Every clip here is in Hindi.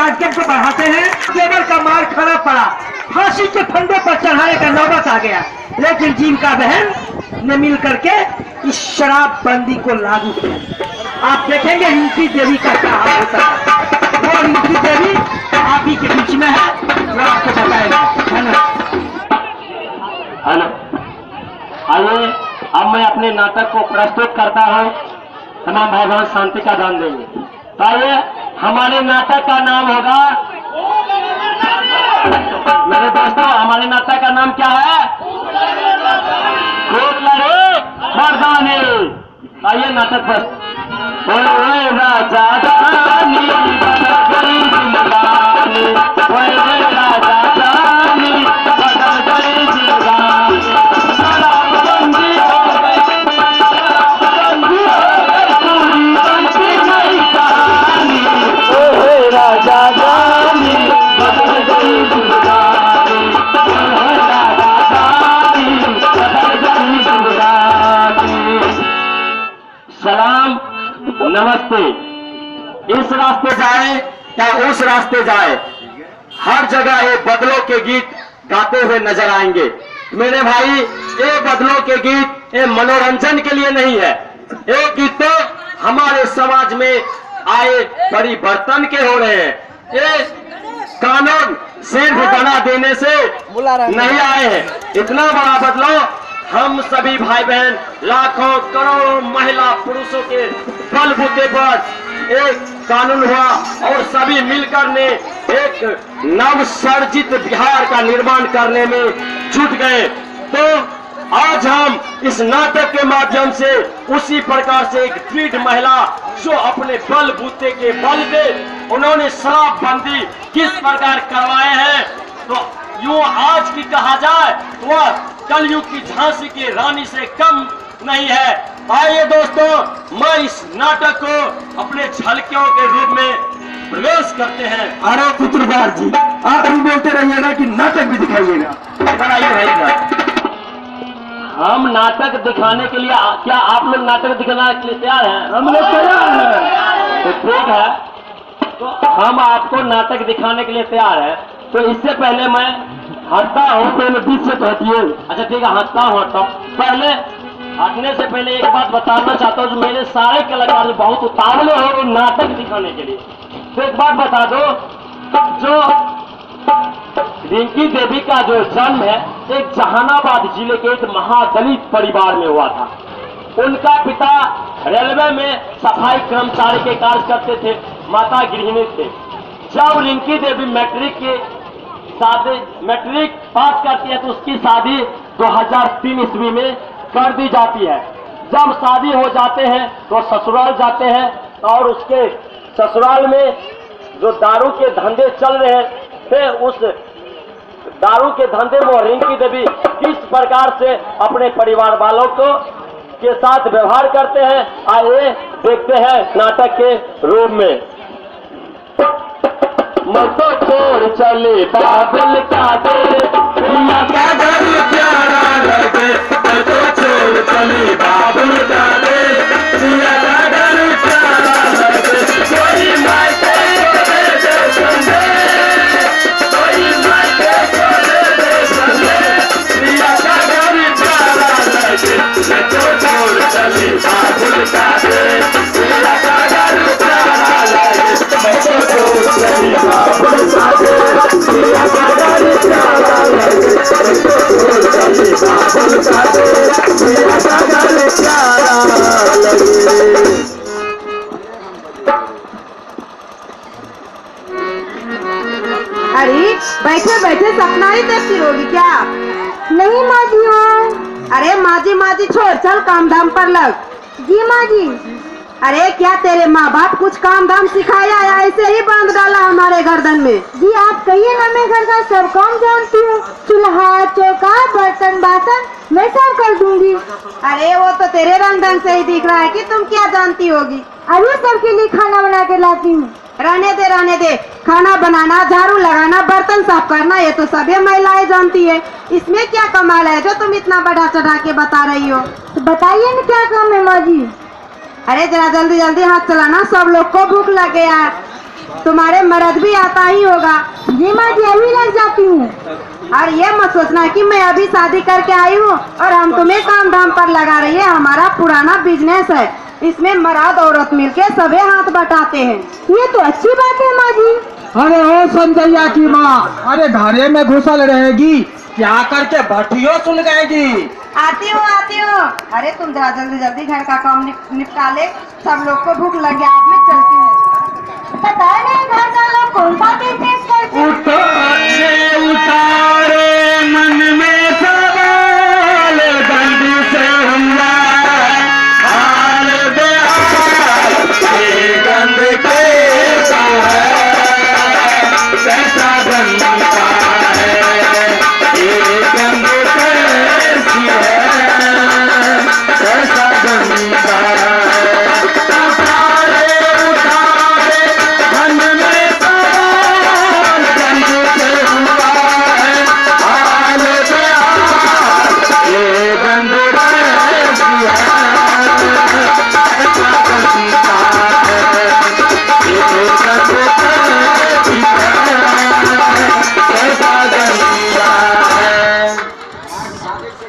कार्यक्रम को बढ़ाते हैं। केवल का मार खड़ा पड़ा, फांसी के फंदे पर चढ़ाने का नौबत आ गया, लेकिन जीविका बहन ने मिल करके इस शराब बंदी को लागू किया। आप देखेंगे रिंकी देवी का क्या हाल होता है। वो रिंकी देवी आप ही के बीच में है, जो आपको बताएगा, है ना? आइए अब मैं अपने नाटक को प्रस्तुत करता हूँ। तमाम भाई बहन शांति का दान देंगे। तो आइए, हमारे नाटक का नाम होगा, मेरे दोस्तों, हमारे नाटक का नाम क्या है? खूब लड़े मर्दानी। आइए नाटक पर। ओए राजा रानी बदल गई जिंदगानी, ओए राजा रानी बदल गई जिंदगानी, शराबबंदी हो गई, शराबबंदी हो गई, पूरी बनती नई कहानी। ओए राजा रानी बदल गई जिंदगानी, ओए राजा रानी बदल गई जिंदगानी। सलाम, नमस्ते। इस रास्ते जाए या उस रास्ते जाए, हर जगह ये बदलों के गीत गाते हुए नजर आएंगे। मेरे भाई, ये बदलों के गीत ये मनोरंजन के लिए नहीं है, ये गीत तो हमारे समाज में आए परिवर्तन के हो रहे हैं। ये कानून सिर्फ बना देने से नहीं आए हैं। इतना बड़ा बदलाव हम सभी भाई बहन, लाखों करोड़ों महिला पुरुषों के बलबूते पर एक कानून हुआ और सभी मिलकर ने एक नवसर्जित बिहार का निर्माण करने में जुट गए। तो आज हम इस नाटक के माध्यम से उसी प्रकार से एक दृढ़ महिला जो अपने बलबूते के बल पे उन्होंने शराबबंदी किस प्रकार करवाए हैं, तो यूं आज की कहा जाए तो वह कलयुग की झांसी की रानी से कम नहीं है। आइए दोस्तों, मैं इस नाटक को अपने झलकियों के रूप में प्रवेश करते हैं। अरे पुत्रपाल जी, आप हम बोलते रहिएगा कि नाटक भी दिखाइएगा। हम नाटक दिखाने के लिए, क्या आप लोग नाटक दिखाने के लिए तैयार हैं? हम लोग तैयार हैं। तो ठीक है, तो हम आपको नाटक दिखाने के लिए तैयार है। तो इससे पहले मैं हटता हूँ, पहले बीच से कहती है। अच्छा ठीक है, हटता हूँ। पहले हटने से पहले एक बात बताना चाहता हूँ, जो मेरे सारे कलाकार बहुत उतावले हो नाटक दिखाने के लिए। तो एक बात बता दो, जो रिंकी देवी का जो जन्म है एक जहानाबाद जिले के एक महादलित परिवार में हुआ था। उनका पिता रेलवे में सफाई कर्मचारी के कार्य करते थे, माता गृहिणी थे। जब रिंकी देवी मैट्रिक पास करती है तो उसकी शादी 2003 ईस्वी में कर दी जाती है। जब शादी हो जाते हैं तो ससुराल जाते हैं और उसके ससुराल में जो दारू के धंधे चल रहे थे, उस दारू के धंधे में रिंकी देवी किस प्रकार से अपने परिवार वालों को के साथ व्यवहार करते हैं, आइए देखते हैं नाटक के रूप में। मतो छोड़ चले बाबुल का दे, प्रिया का घर प्यारा लगे, मतो छोड़ चले बाबुल का दे, प्रिया का घर प्यारा लगे, कोई मायके को दे दे संगे, कोई मायके को दे दे संगे, प्रिया का घर प्यारा लगे, मतो छोड़ चले बाबुल का दे, प्रिया का घर प्यारा लगे, मतो छोड़ चले बाबुल का दे, प्रिया का घर प्यारा लगे, मतो छोड़ चले बाबुल का दे, प्रिया का घर प्यारा लगे। अरे बैठे बैठे सपना ही देखती होगी क्या? नहीं माँ जी। अरे माजी माजी छोड़, चल काम धाम पर लग। जी माँ जी। अरे क्या तेरे माँ बाप कुछ काम धाम सिखाया या ऐसे ही बांध डाला हमारे गर्दन में? जी आप कहिए ना, मैं घर का सब काम जानती हूँ। चूल्हा चौका बर्तन बासन मैं सब कर दूंगी। अरे वो तो तेरे रंगन से ही दिख रहा है कि तुम क्या जानती होगी। अरे सबके लिए खाना बना के लाती हूँ। रहने दे, खाना बनाना, झाड़ू लगाना, बर्तन साफ करना ये तो सभी महिलाएं जानती है। इसमें क्या कमाल है जो तुम इतना बढ़ा चढ़ा के बता रही हो? तो बताइए ना क्या काम है माँ जी? अरे जरा जल्दी जल्दी हाथ चलाना, सब लोग को भूख लग गया। तुम्हारे मर्द भी आता ही होगा। जी माँ जी, अभी लग जाती हूँ। और ये मत सोचना कि मैं अभी शादी करके आई हूँ और हम तुम्हें काम धाम पर लगा रही है। हमारा पुराना बिजनेस है, इसमें मर्द औरत मिलके सभी हाथ बटाते हैं। ये तो अच्छी बात है माँ जी। अरे ओ संजैया की माँ, अरे घरे में घुसल रहेगी, क्या करके भट्टियों सुन गएगी। आती हूँ। अरे तुम जरा जल्दी जल्दी घर का काम निपटा ले, सब लोग को भूख लग गया। अब मैं चलती हूँ। पता नहीं घर का लोग कौन सा बिजनेस करते हैं। उतारे मन में सवाल, बंद से हुआ हाल बेहाल, ये गंद कैसा है, कैसा बनता है, ये गंद कैसी है, कैसा बनता है।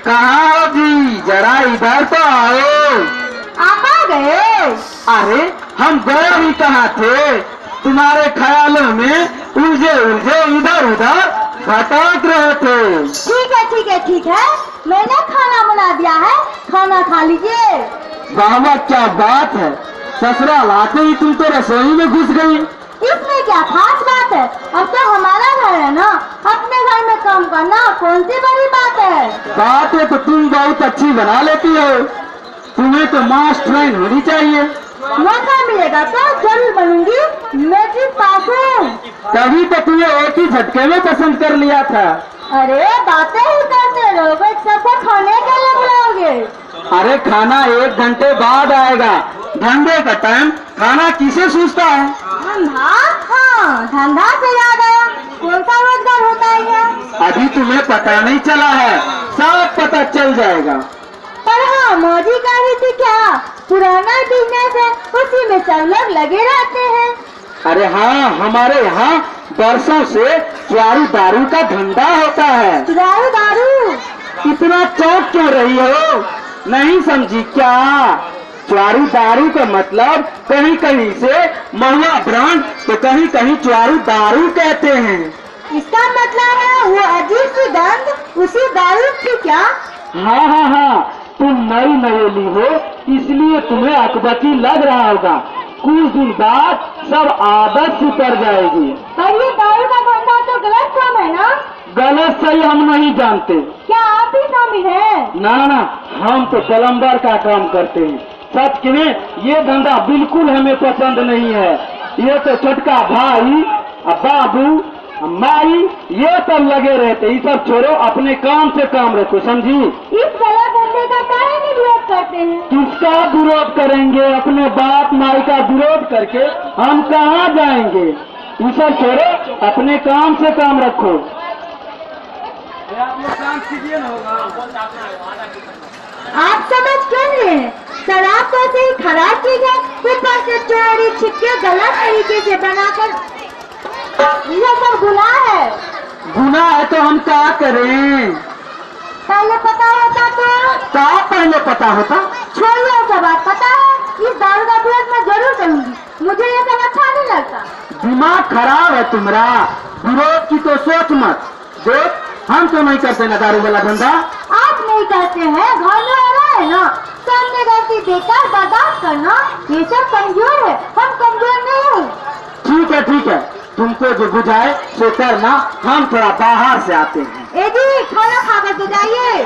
कहाँ जी, जरा इधर तो आओ। आप आ गए? अरे हम गए ही कहाँ थे, तुम्हारे ख्यालों में उलझे उलझे इधर उधर भटक रहे थे। ठीक है, मैंने खाना बना दिया है, खाना खा लीजिए। बाबा क्या बात है, ससुराल आते ही तुम तो रसोई में घुस गई। इसमें क्या खास बात है, अब तो हमारा घर है ना, अपने घर में काम करना कौन सी बड़ी बात है। बातें तो तुम बहुत अच्छी बना लेती हो, तुम्हें तो मास्टराइन होनी चाहिए। मौका मिलेगा तो जरूर बनूंगी, मैट्रिक पास हूँ। तभी तो तुम्हें एक ही झटके में पसंद कर लिया था। अरे बातें ही करते रहोगे, सबको खाने के लिए बुलाओगे। अरे खाना 1 घंटे बाद आएगा, धंधे का टाइम खाना किसे सूझता है। धंधा? हाँ, धंधा से याद आया, कौन सा रोजगार होता है ये? अभी तुम्हें पता नहीं चला है, सब पता चल जाएगा। पर हाँ, मौजी कह रही थी क्या, पुराना बिजनेस है, उसी में सब लोग लगे रहते हैं। अरे हाँ, हमारे यहाँ बरसों से चारू दारू का धंधा होता है। दारू? इतना चौंक क्यों रही हो, नहीं समझी क्या? चारू दारू का मतलब कहीं कहीं से महुआ ब्रांड तो कहीं कहीं चारू दारू कहते हैं। इसका मतलब है वो अजीब सी गंध उसी दारू की क्या? हाँ, तुम नई नवेली हो इसलिए तुम्हें अकबकी लग रहा होगा, कुछ दिन बाद सब आदत सुधर जाएगी। पर ये दारू का धंधा तो गलत काम है ना? गलत सही हम नहीं जानते। क्या आप भी शामिल हैं? ना, हम तो प्लम्बर का काम करते हैं। सच में ये धंधा बिल्कुल हमें पसंद नहीं है। ये तो छोटका भाई, बाबू, माई ये सब लगे रहते, ये सब छोड़ो, अपने काम से काम रखो, समझी? इस गलत धंधे का काहे नहीं विरोध करते हैं? किसका विरोध करेंगे, अपने बाप माई का विरोध करके हम कहाँ जाएंगे? ये सब छोड़ो, अपने काम से काम रखो। आप समझ क्यों नहीं रहे? शराब तो ऐसे ही खराब चीज है, ऊपर से चोरी छिपके गलत तरीके से बनाकर ये सब गुनाह है। गुनाह है तो हम क्या करें? पहले पता होता तो? क्या पहले पता होता? छोड़िए सब, बात पता है, इस दारू का विरोध मैं जरूर करूंगी, मुझे ये सब अच्छा नहीं लगता। दिमाग खराब है तुम्हारा, विरोध की तो सोच मत। देख, हम तो नहीं करते ना दारू वाला धंधा। आप नहीं करते हैं, घर में आ रहा है ना, सामने गलती देखकर बर्दाश्त करना, ये सब कमजोर है, हम कमजोर नहीं हैं। ठीक है, तुमको जो बुझाए सो करना, हम थोड़ा बाहर से आते हैं। ए जी, खाना खा कर तो जाइए।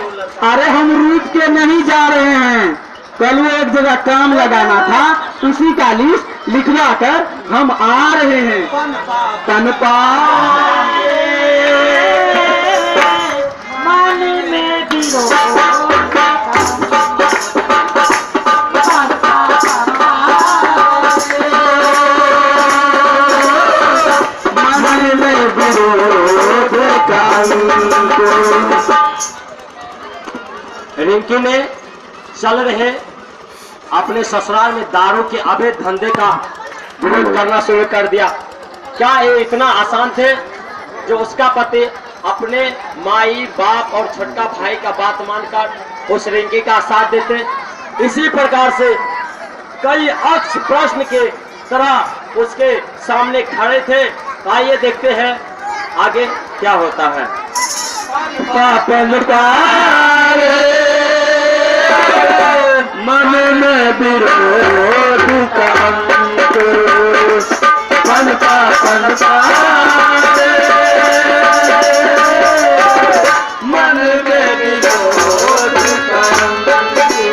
अरे हम रूट के नहीं जा रहे हैं, कल वो एक जगह काम लगाना था, उसी का लिस्ट लिखवा कर हम आ रहे हैं। तनपा मन में विरोध रिंकी ने चल रहे अपने ससुराल में दारू के अवैध धंधे का विरोध करना शुरू कर दिया। क्या ये इतना आसान थे जो उसका पति अपने माई बाप और छोटका भाई का बात मानकर उस रिंकी का साथ देते? इसी प्रकार से कई अक्ष प्रश्न के तरह उसके सामने खड़े थे। आइए देखते हैं आगे क्या होता है। पापन तारे मन में विरोध का अंकुर, पन पापन तारे मन में विरोध का अंकुर,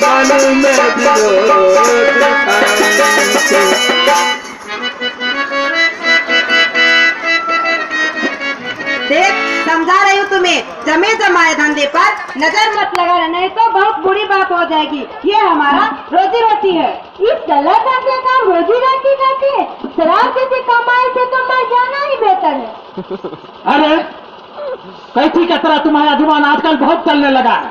मन में विरोध का अंकुर। देख, समझा रही हूँ तुम्हें, जमे जमाए धंधे पर नजर मत लगाना, नहीं तो बहुत बुरी बात हो जाएगी। ये हमारा रोजी रोटी है। इस गलत धंधे का रोजी रोटी करके शराब किसी कमाई से तो मर जाना ही बेहतर है। अरे कैसी की तरह तुम्हारा जुबान आजकल बहुत चलने लगा है।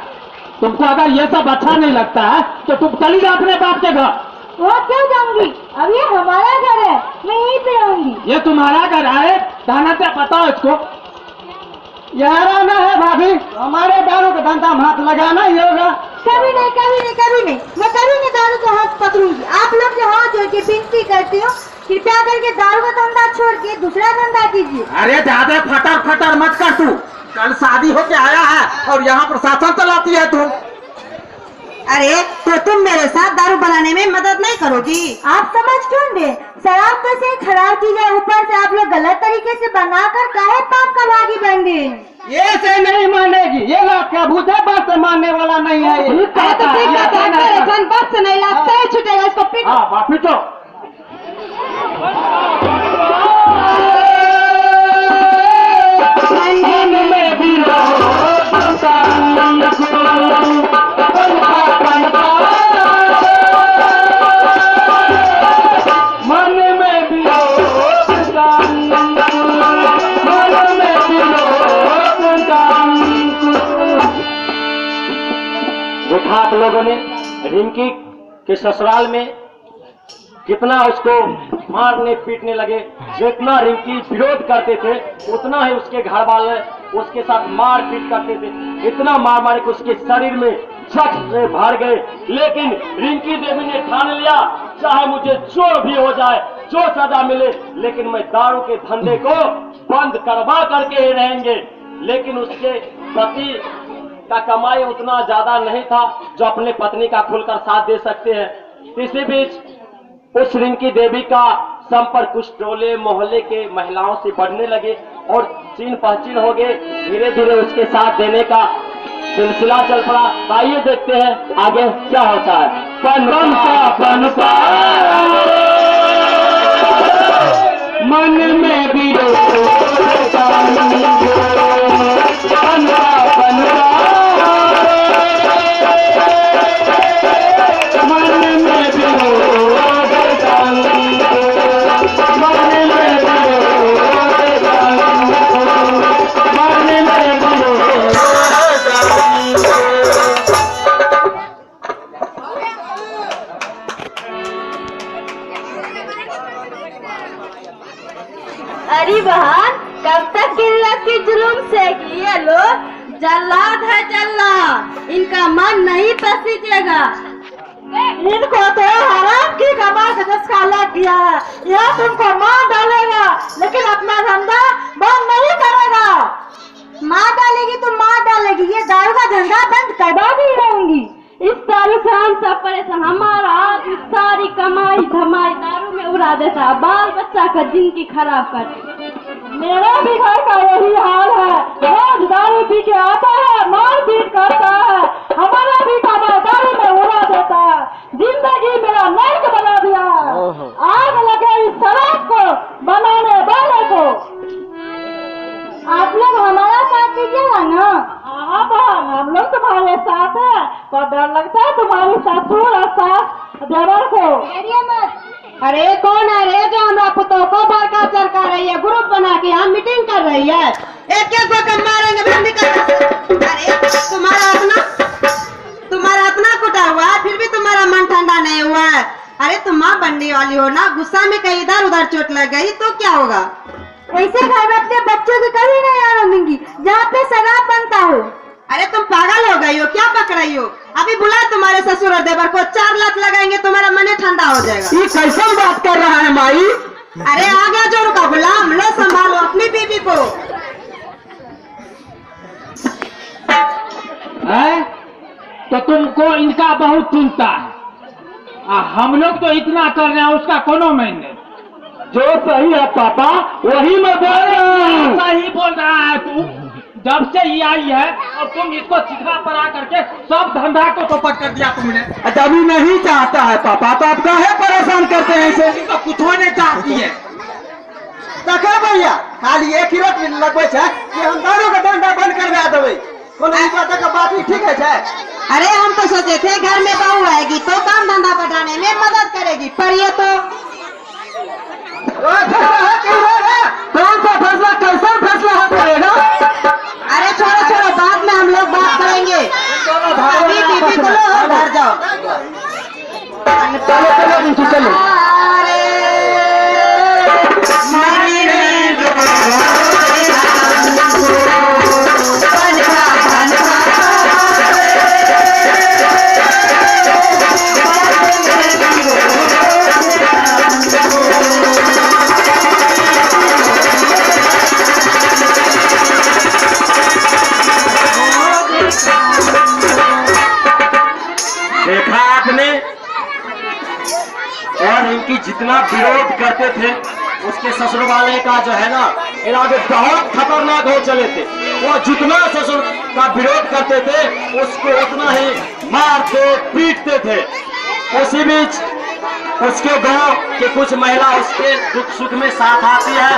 तुमको अगर ये सब अच्छा नहीं लगता है तो तुम चली जाओ अपने बाप के घर। वो क्यों जाऊंगी? अब ये हमारा घर है, मैं यहीं पे रहूंगी। ये तुम्हारा घर है, दाना से पता हो इसको। यारा ना है भाभी, हमारे दारू का धंधा में हाथ लगाना ही होगा। कभी नहीं, कभी नहीं, कभी नहीं, मैं कभी नहीं दारू का हाथ पकड़ूंगी। आप लोग जो हाथ जोड़ के विनती करते हो, कृपया करके दारू का धंधा छोड़ के दूसरा धंधा कीजिए। अरे ज्यादा फटर फटर मत कर तू। कल शादी होके आया है और यहाँ प्रशासन चलाती है तू। अरे तो तुम मेरे साथ दारू बनाने में मदद नहीं करोगी? आप समझ क्यों दे? शराब तो से खराब चीज है, ऊपर से आप लोग गलत तरीके से बनाकर काहे पाप का भागी बन गए? ये से नहीं मानेगी, ये लोग क्या भूते बात से मानने वाला नहीं है। ये अरे तो ठीक है, डॉक्टर बस से नहीं लगता है, छुटेगा इसको पीट। हाँ पीटो। देखा आप लोगों ने रिंकी के ससुराल में कितना उसको मारने पीटने लगे। जितना रिंकी विरोध करते थे उतना ही उसके घर वाले उसके साथ मार पीट करते थे। इतना मार मार के उसके शरीर में जख्म से भर गए। लेकिन रिंकी देवी ने ठान लिया, चाहे मुझे जो भी हो जाए, जो सजा मिले, लेकिन मैं दारू के धंधे को बंद करवा करके ही रहेंगे। लेकिन उसके पति का कमाई उतना ज्यादा नहीं था जो अपने पत्नी का खुलकर साथ दे सकते हैं। इसी बीच उस रिंकी देवी का संपर्क कुछ टोले मोहल्ले के महिलाओं से बढ़ने लगे और चीन पहचीन हो गए। धीरे धीरे उसके साथ देने का सिलसिला चल पड़ा। आइए देखते हैं आगे क्या होता है। मन में भी अरे बहन, कब तक किल्लत की जुलूम सेगी? ये लोग जल्लाद है, जल्लाद। इनका मन नहीं पसीजेगा। इनको तो हराम की कमाई से चस्का लग गया है। यह तुमको मार डालेगा, लेकिन अपना धंधा बंद नहीं करेगा। मार डालेगी तो मार डालेगी, ये दारू का धंधा बंद करवा भी रहूंगी। इस दारू से हम सब परेशान। हमारा इस सारी कमाई धमाई दारू में उड़ा देता, बाल बच्चा का जिंदगी खराब कर। मेरा भी घर का यही हाल है, रोज दारू पी के आता है, मार पीट करता है, हमारा भी कमाई दारू में उड़ा देता है। जिंदगी मेरा नर्क बना दिया है। आग लगे इस शराब को बनाने वाले को। आप लोग हमारा साथ दीजिएगा ना? हाँ बहन, हम लोग तुम्हारे साथ है, पर डर लगता है तुम्हारी ससुर और सास देवर को। अरे कौन है रे जो हमरा पुतों को भड़का चरका रही है? ग्रुप बना के यहाँ मीटिंग कर रही है। एक एक को मारेंगे, बंदी कर। अरे तुम्हारा इतना कुटा हुआ है, फिर भी तुम्हारा मन ठंडा नहीं हुआ है। अरे तुम माँ बनने वाली हो ना, गुस्सा में कहीं इधर उधर चोट लग गई तो क्या होगा? ऐसे घर में अपने बच्चों को कभी नहीं आने दूंगी जहाँ पे शराब बनता हो। अरे तुम पागल हो गई हो, क्या बक रही हो? अभी बुला तुम्हारे ससुर और देवर को, 4 लात लगाएंगे, तुम्हारा मन ठंडा हो जाएगा। ये कैसे बात कर रहा है माई? अरे आ गया जोरू का गुलाम, लो संभालो अपनी बीबी को। है? तो तुमको इनका बहुत चिंता है। हम लोग तो इतना कर रहे हैं, उसका कोनो मैंने। जो सही है पापा वही मैं बोल रहा हूँ। सही बोल रहा है तू। जब से ये आई है और तुम इसको चिखा पर आकर के सब धंधा को चौपट कर दिया तुमने। अभी नहीं चाहता है पापा, तो आप काहे परेशान करते हैं इसे? तो कुछ होने चाहती है। देखो भैया, खाली एक ही रोट लगबे छे कि हम दारू का धंधा बंद करवा देबै। कोनो ई बात का बात ही ठीक है। अरे हम तो सोचे थे घर में बहू आएगी तो काम धंधा बढ़ाने में मदद करेगी, पर ये तो कौन सा फैसला, कैसा फैसला हो पड़ेगा? अरे छोड़ो छोड़ो, बाद में हम लोग बात करेंगे। अभी बीबी को लो और घर जाओ। चलो चलो बिल्कुल चलो। देखा आपने, और इनकी जितना विरोध करते थे उसके ससुर वाले का जो है ना इलाज बहुत खतरनाक हो चले थे। वो जितना ससुर का विरोध करते थे उसको उतना ही मारते पीटते थे। उसी बीच उसके गांव के कुछ महिला उसके दुख सुख में साथ आती है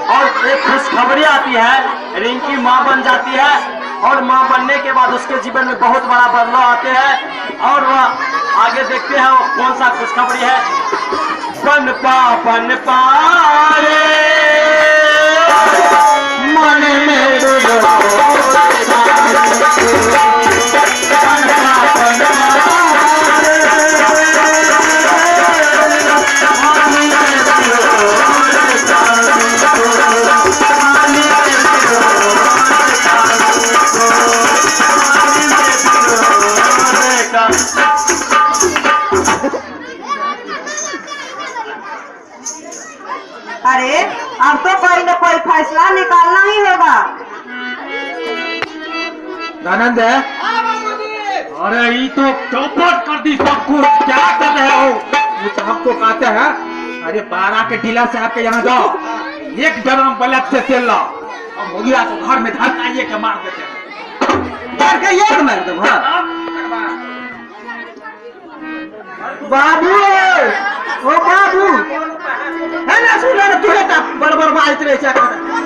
और एक खुशखबरी आती है, रिंकी माँ बन जाती है। और माँ बनने के बाद उसके जीवन में बहुत बड़ा बदलाव आते हैं। और वह आगे देखते हैं वो कौन सा खुशखबरी है। पन पा रे मन में अरे अब तो कोई न कोई फैसला निकालना ही होगा। आनंद है? अरे ये तो चौपट कर दी सब कुछ। क्या कर रहे हो? ये तो हमको कहते हैं, अरे 12 के डीलर साहब के यहाँ जाओ, 1 ड्रम बल्ब से तेल लाओ और मुगिया को घर में धरकाइए के मार देते हैं। मार के एक मार दो। हाँ बाबू, ओ बाबू है ना, सुन ना तू बेटा बड़ बात रहे छ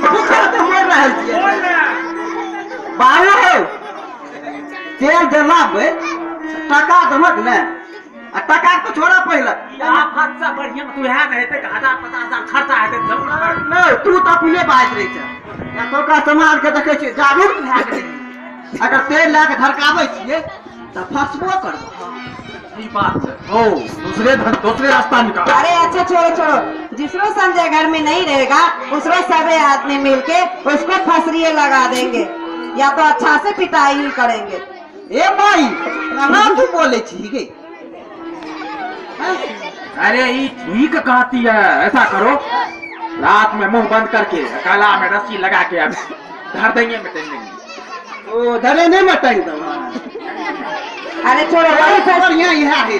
भूखा तो मर रहल छिए। बाबू तेल जलाबे टका दमक ने, आ टका तो छोड़ा पहले। आप हाथ से बढ़िया तू है रहते 1000-50,000 खर्चा है तो जरूर नहीं तू तो अपने बात रहे छ, या तो का समाज के देखे छी जागरूक भए गेली। अगर तेल ला के धरकाबै छिए त फसबो करबो। ये बात है। ओ दूसरे रास्ता निकाल। अरे अच्छा छोड़ो छोड़ो, जिसरो संजय घर में नहीं रहेगा उसरो सभी आदमी मिलके उसको फसरिये लगा देंगे या तो अच्छा से पिटाई ही करेंगे। ए भाई कहाँ तू बोले छी गे? अरे ये ठीक कहती है। ऐसा करो, रात में मुंह बंद करके गला में रस्सी लगा के अब धर देंगे, मिटेंगे। ओ धरे नहीं मटाई दो। अरे छोड़ो, वही फैसला, यहाँ है।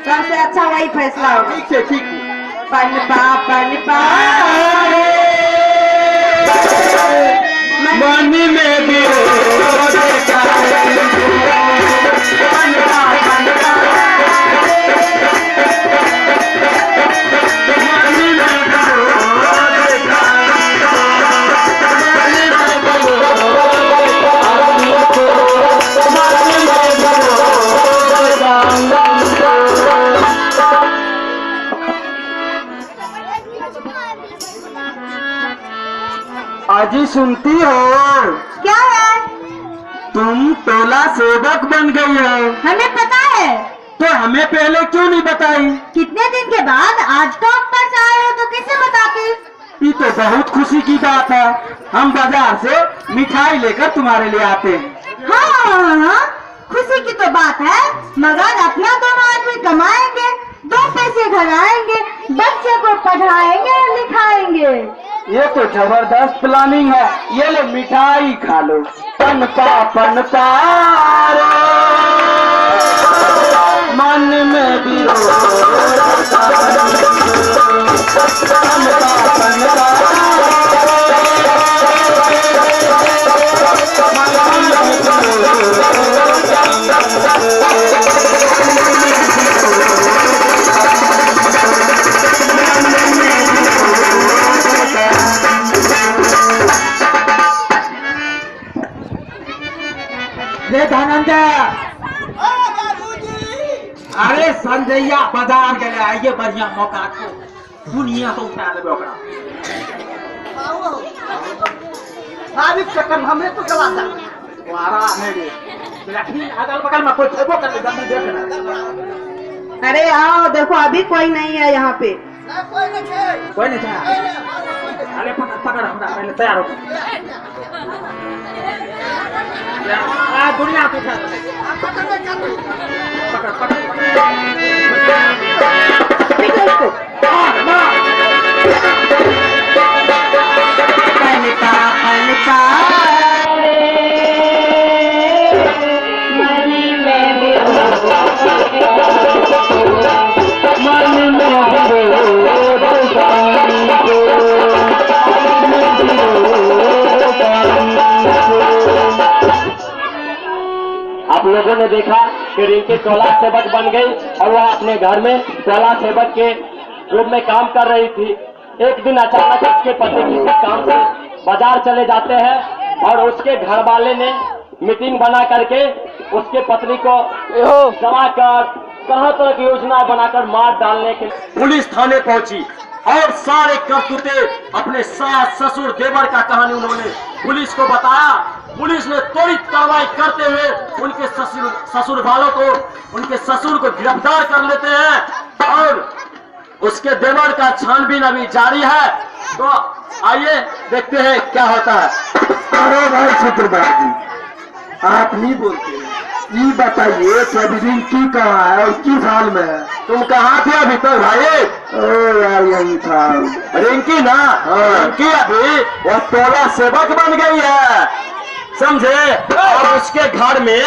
सबसे अच्छा वही फैसला होगा। ठीक है ठीक। पन पा मन में भी अजी सुनती हो? क्या है? तुम टोला सेवक बन गई हो। हमें पता है। तो हमें पहले क्यों नहीं बताई? कितने दिन के बाद आज काम पर से आए हो तो कैसे बताते? ये तो बहुत खुशी की बात है। हम बाजार से मिठाई लेकर तुम्हारे लिए आते हैं। हाँ, खुशी की तो बात है, मगर अपना दोनों आदमी कमाएंगे, 2 पैसे घर आएंगे, बच्चे को पढ़ाएंगे और लिखाएंगे। ये तो जबरदस्त प्लानिंग है। ये लो मिठाई खा लो। पनपा रे, मन में भी रे धनंजय, अरे संजैया बाजार गए, आइए बढ़िया मौका को दुनिया तो उठा देवे ओकरा। भाभी चक्कर हमें तो चला जा वारा मेरे लखी अगल बगल में कोई छेबो कर जल्दी देख ले। अरे आओ देखो, अभी कोई नहीं है यहाँ पे। कोई नहीं था। अरे पकड़ पकड़ हमरा पहले तैयार हो। आ दुनिया को उठा पकड़ पकड़ पकड़ इसको आप लोगों ने देखा कि रिंकी टोला सेवक बन गई और वह अपने घर में टोला सेवक के रूप में काम कर रही थी। एक दिन अचानक उसके पति किसी काम से बाजार चले जाते हैं और उसके घर वाले ने मीटिंग बना करके उसके पत्नी को जमा कर तरह तरह की योजना बनाकर मार डालने के पुलिस थाने पहुंची और सारे करतूते अपने सास ससुर देवर का कहानी उन्होंने पुलिस को बताया। पुलिस ने त्वरित कार्रवाई करते हुए उनके ससुर वालों को, उनके ससुर को गिरफ्तार कर लेते हैं और उसके देवर का छानबीन अभी जारी है। तो आइए देखते हैं क्या होता है। अरे भाई सूत्रधार जी, आप नहीं बोलते, ये बताइए कि अभी रिंकी कहाँ है और किस हाल में है? तुम कहाँ थे अभी तक भाई? ओ यार यही था। रिंकी ना, रिंकी अभी वह टोला सेवक बन गई है, समझे? और उसके घर में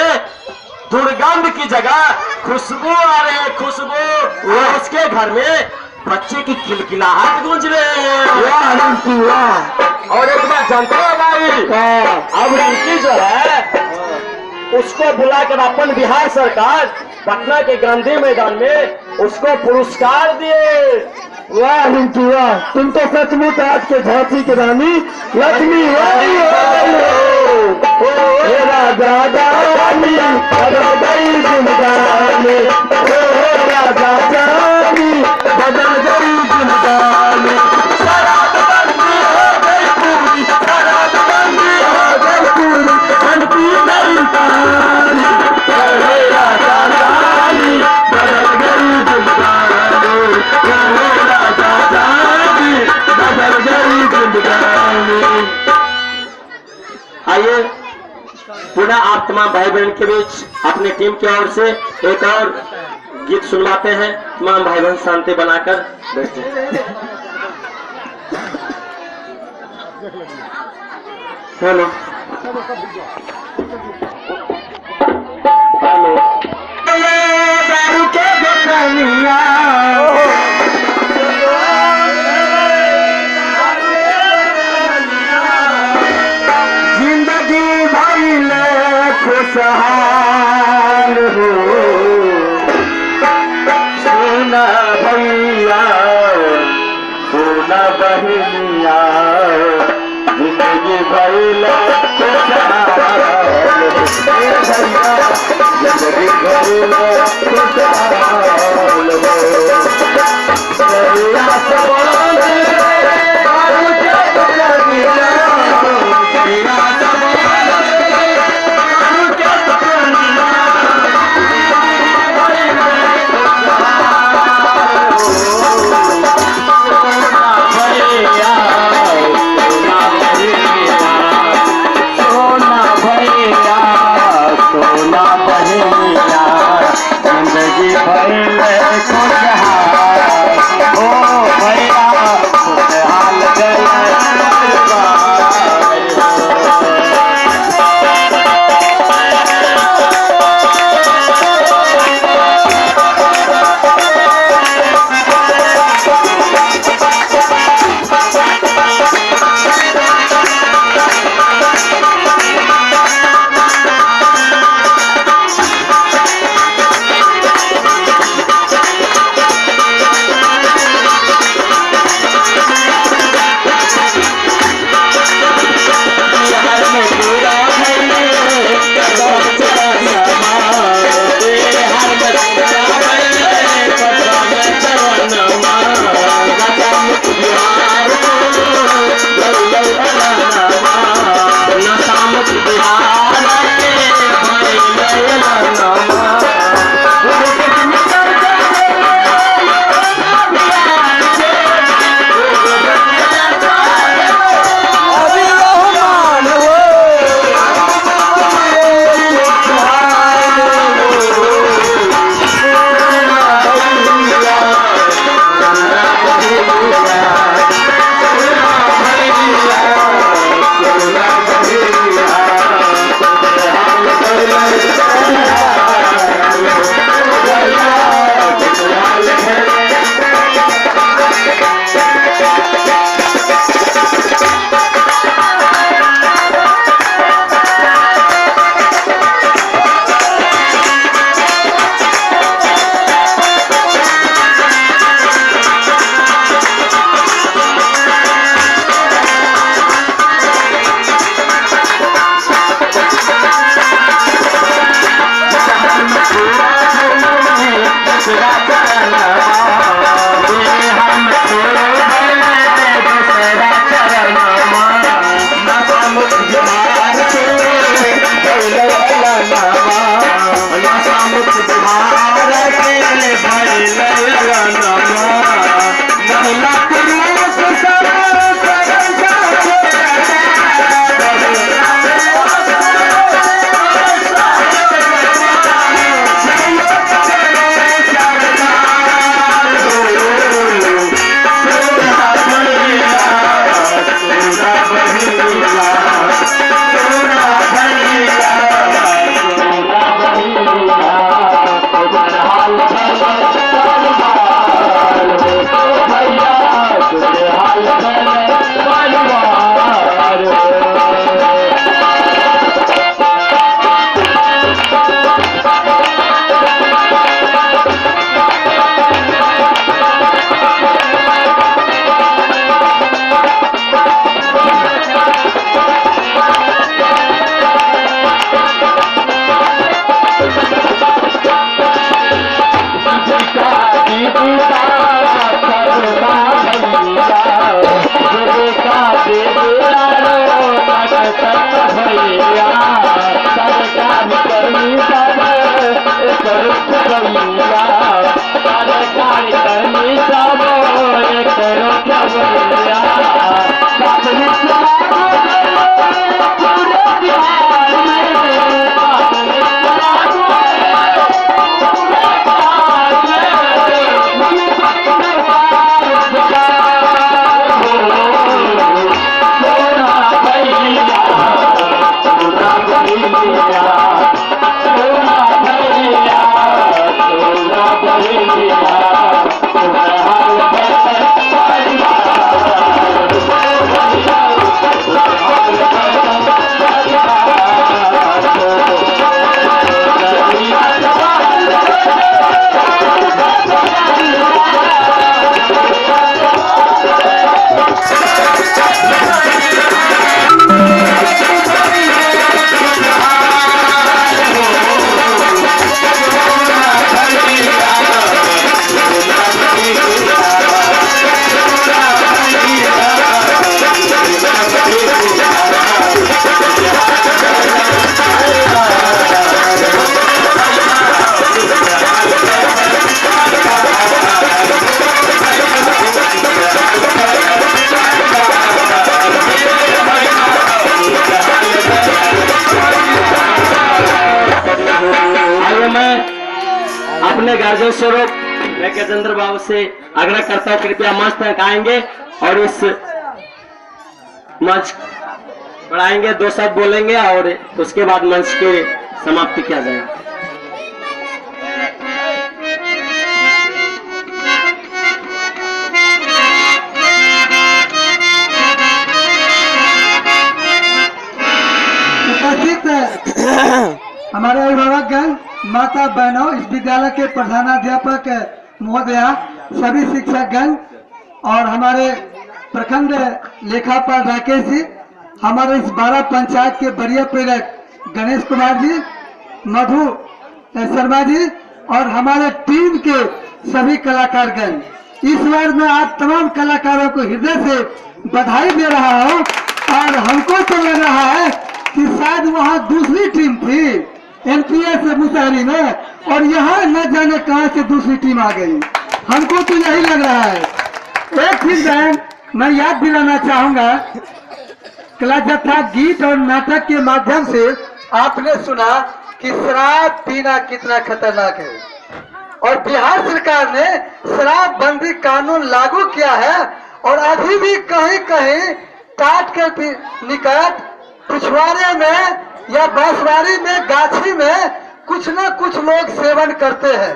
दुर्गंध की जगह खुशबू आ रही है, खुशबू। और उसके घर में बच्चे की किलकिलाहट गूंज रही है। वाह रिंकी वाह। और एक बात जानते हो भाई, अब रिंकी जो है उसको बुलाकर अपन बिहार सरकार पटना के गांधी मैदान में उसको पुरस्कार दिए। वाह रिंकी वाह, तुम तो सचमुच आज के झांसी की रानी लक्ष्मी रानी हो। राजा रानी बदल गई जिंदगानी, राजा रानी बदल गई जिंदगानी। शराबबंदी हो गई पूरी, शराबबंदी हो गई पूरी, बनती गई कहानी। राजा रानी बदल गई जिंदगानी, राजा रानी बदल गई जिंदगानी। आइए पुनः आप तमाम भाई बहन के बीच अपनी टीम की ओर से एक और गीत सुनवाते हैं। तमाम भाई बहन शांति बनाकर बैठे। हेलो हेलो दारू के दुकानिया जिंदगी भइले खुशहाल हो। सोना भैया सोना बहनिया जिंदगी भइले खुशहाल हो। जिंदगी भइले खुशहाल हो। दरिया सवाल दारू के दुकानिया, दरिया सवाल दारू के दुकानिया। भैया सरकारी करनी सब एक रोका भैया पूरे बिहार अपने गार्जियन स्वरूप मैं गजेंद्र बाबू से आग्रह करता हूँ कृपया मंच तक आएंगे और इस मंच बढ़ाएंगे, 2 शब्द बोलेंगे और उसके बाद मंच की समाप्ति किया जाएगा। उपस्थित हमारे अभिभावकगण, माता बहनों, इस विद्यालय के प्रधानाध्यापक महोदया, सभी शिक्षकगण और हमारे प्रखंड लेखापाल राकेश जी, हमारे इस 12 पंचायत के वरीय प्रेरक गणेश कुमार जी, मधु शर्मा जी और हमारे टीम के सभी कलाकारगण, इस बार मैं आप तमाम कलाकारों को हृदय से बधाई दे रहा हूं। और हमको तो लग रहा है कि शायद वहां दूसरी टीम थी एनपीएस मुशहरी में और यहाँ न जाने कहां से दूसरी टीम आ गई, हमको तो यही लग रहा है। एक चीज मैं याद दिलाना चाहूंगा, कला जत्था गीत और नाटक के माध्यम से आपने सुना कि शराब पीना कितना खतरनाक है और बिहार सरकार ने शराब बंदी कानून लागू किया है और अभी भी कहीं कहीं काट के निकट पिछवाड़े में या बांसवाड़ी में, गाछी में कुछ न कुछ लोग सेवन करते हैं।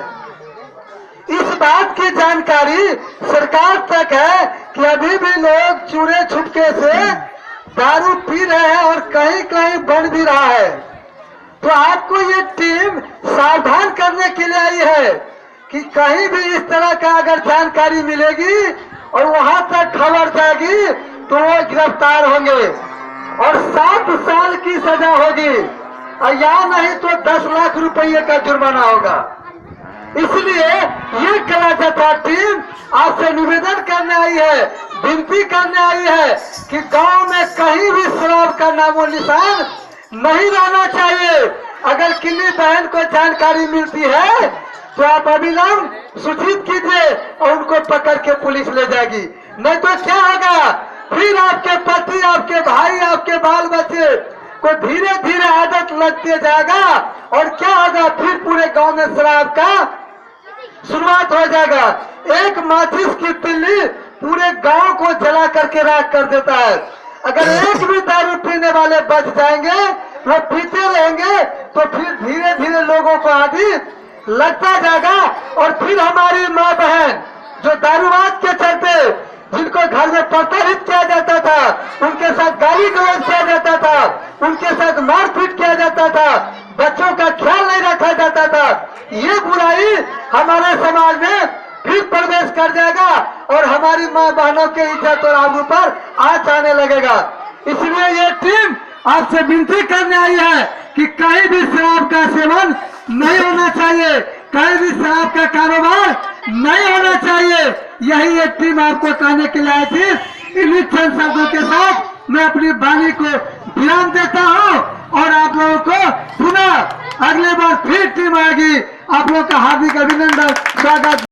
इस बात की जानकारी सरकार तक है कि अभी भी लोग चूरे छुपके से दारू पी रहे हैं और कहीं कहीं बन भी रहा है। तो आपको ये टीम सावधान करने के लिए आई है कि कहीं भी इस तरह का अगर जानकारी मिलेगी और वहां तक खबर जाएगी तो वो गिरफ्तार होंगे और 7 साल की सजा होगी और या नहीं तो 10 लाख रुपये का जुर्माना होगा। इसलिए ये कला जत्था टीम आपसे निवेदन करने आई है, विनती करने आई है कि गांव में कहीं भी शराब का नामो निशान नहीं रहना चाहिए। अगर किन्नी बहन को जानकारी मिलती है तो आप अविलंब सूचित कीजिए और उनको पकड़ के पुलिस ले जाएगी, नहीं तो क्या होगा, फिर आपके पति, आपके भाई, आपके बाल बच्चे को धीरे धीरे आदत लगते जाएगा और क्या होगा, फिर पूरे गांव में शराब का शुरुआत हो जाएगा। एक माचिस की तिल्ली पूरे गांव को जला करके राख कर देता है। अगर एक भी दारू पीने वाले बच जाएंगे, वो पीते रहेंगे तो फिर धीरे धीरे लोगों को आदि लगता जाएगा और फिर हमारी माँ बहन जो दारूबाज के चलते जिनको घर में प्रताड़ित किया जाता था, उनके साथ गाली गलौज किया जाता था, उनके साथ मारपीट किया जाता था, बच्चों का ख्याल नहीं रखा जाता था, ये बुराई हमारे समाज में फिर प्रवेश कर जाएगा और हमारी माँ बहनों के इज्जत और आबरू पर आँच आने लगेगा। इसलिए ये टीम आपसे विनती करने आई है कि कहीं भी शराब का सेवन नहीं होना चाहिए, कहीं भी शराब का कारोबार नहीं होना चाहिए। यही एक टीम आपको कहने के लिए आई थी। इन्हीं चंद शब्दों के साथ मैं अपनी वाणी को विराम देता हूँ और आप लोगों को पुनः अगले बार फिर टीम आएगी आप लोग का हार्दिक अभिनंदन, स्वागत।